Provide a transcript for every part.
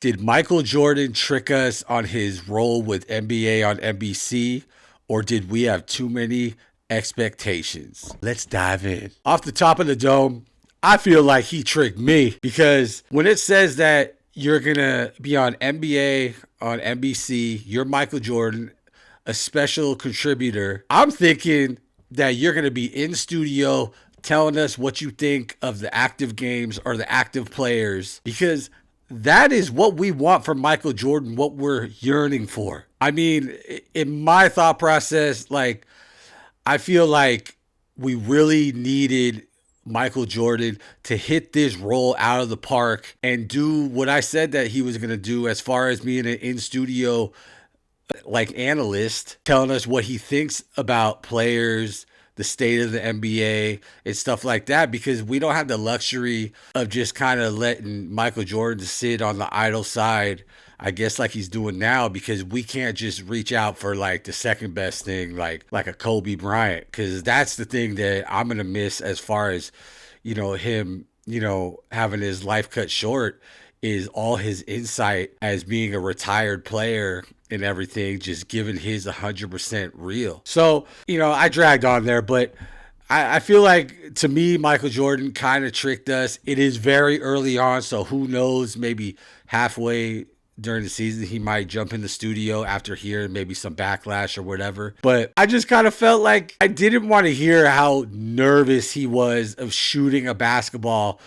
Did Michael Jordan trick us on his role with NBA on NBC, or did we have too many expectations? Let's dive in. Off the top of the dome, I feel like he tricked me because when it says that you're going to be on NBA on NBC, you're Michael Jordan, a special contributor, I'm thinking that you're going to be in studio telling us what you think of the active games or the active players, because that is what we want from Michael Jordan, what we're yearning for. I mean, in my thought process, like, I feel like we really needed Michael Jordan to hit this role out of the park and do what I said that he was going to do as far as being an in studio like analyst, telling us what he thinks about players, the state of the NBA and stuff like that, because we don't have the luxury of just kind of letting Michael Jordan sit on the idle side, I guess, like he's doing now, because we can't just reach out for like the second best thing, like a Kobe Bryant, because that's the thing that I'm going to miss as far as, him, having his life cut short, is all his insight as being a retired player and everything, just giving his 100% real. So, I dragged on there, but I feel like, to me, Michael Jordan kind of tricked us. It is very early on, so who knows, maybe halfway during the season, he might jump in the studio after hearing maybe some backlash or whatever. But I just kind of felt like I didn't want to hear how nervous he was of shooting a basketball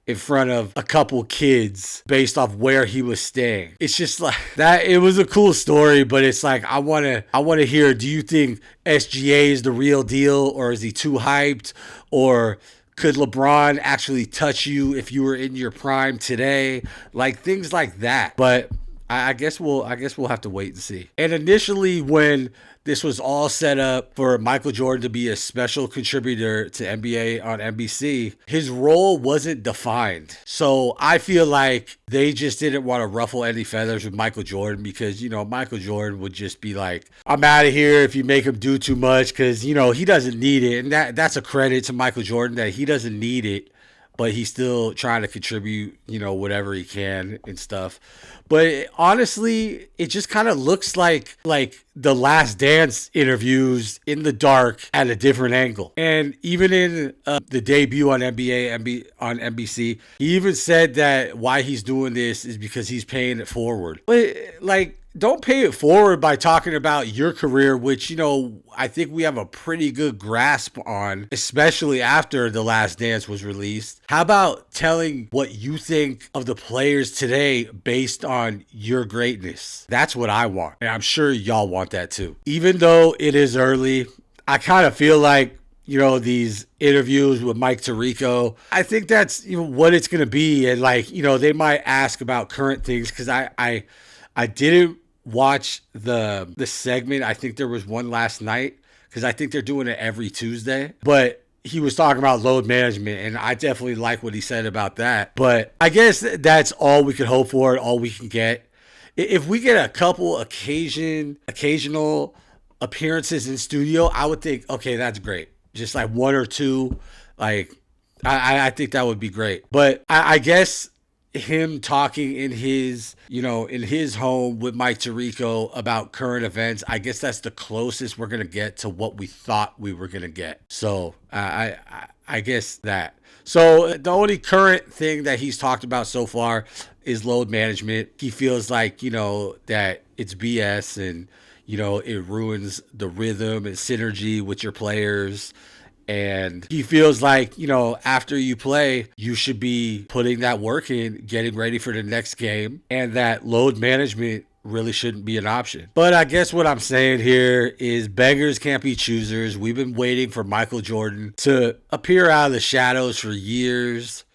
in front of a couple kids based off where he was staying. It's just like that. It was a cool story, but it's like, I want to hear, do you think SGA is the real deal, or is he too hyped, or could LeBron actually touch you if you were in your prime today? Like, things like that. But I guess we'll have to wait and see. And initially, when this was all set up for Michael Jordan to be a special contributor to NBA on NBC, his role wasn't defined. So I feel like they just didn't want to ruffle any feathers with Michael Jordan, because, Michael Jordan would just be like, I'm out of here if you make him do too much, because, he doesn't need it. And that's a credit to Michael Jordan, that he doesn't need it, but he's still trying to contribute, whatever he can and stuff. But honestly, it just kind of looks like the Last Dance interviews in the dark at a different angle. And even in the debut on on NBC, he even said that why he's doing this is because he's paying it forward. But like, don't pay it forward by talking about your career, which, I think we have a pretty good grasp on, especially after The Last Dance was released. How about telling what you think of the players today based on your greatness? That's what I want. And I'm sure y'all want that too. Even though it is early, I kind of feel like, these interviews with Mike Tirico, I think that's what it's going to be. And like, they might ask about current things, because I didn't watch the segment. I think there was one last night, because I think they're doing it every Tuesday. But he was talking about load management, and I definitely like what he said about that. But I guess that's all we could hope for, all we can get. If we get a couple occasional appearances in studio, I would think, okay, that's great. Just like one or two, like I think that would be great. But I guess him talking in his home with Mike Tirico about current events, I guess that's the closest we're gonna get to what we thought we were gonna get. So I guess that. So the only current thing that he's talked about so far is load management. He feels like, that it's BS, and, it ruins the rhythm and synergy with your players. And he feels like, after you play, you should be putting that work in, getting ready for the next game, and that load management really shouldn't be an option. But I guess what I'm saying here is beggars can't be choosers. We've been waiting for Michael Jordan to appear out of the shadows for years.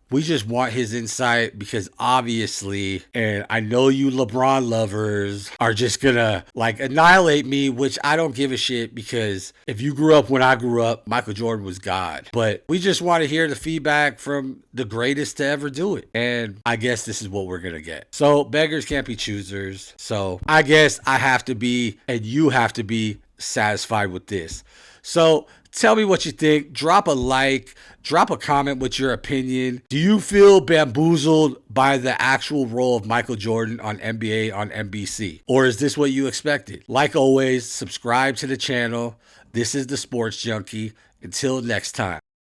We just want his insight, because obviously, and I know you LeBron lovers are just gonna like annihilate me, which I don't give a shit, because if you grew up when I grew up, Michael Jordan was God. But we just want to hear the feedback from the greatest to ever do it. And I guess this is what we're gonna get. So beggars can't be choosers. So I guess I have to be, and you have to be, satisfied with this. So Tell me what you think. Drop a like. Drop a comment with your opinion. Do you feel bamboozled by the actual role of Michael Jordan on NBA on NBC? Or is this what you expected? Like always, subscribe to the channel. This is the Sports Junkie. Until next time.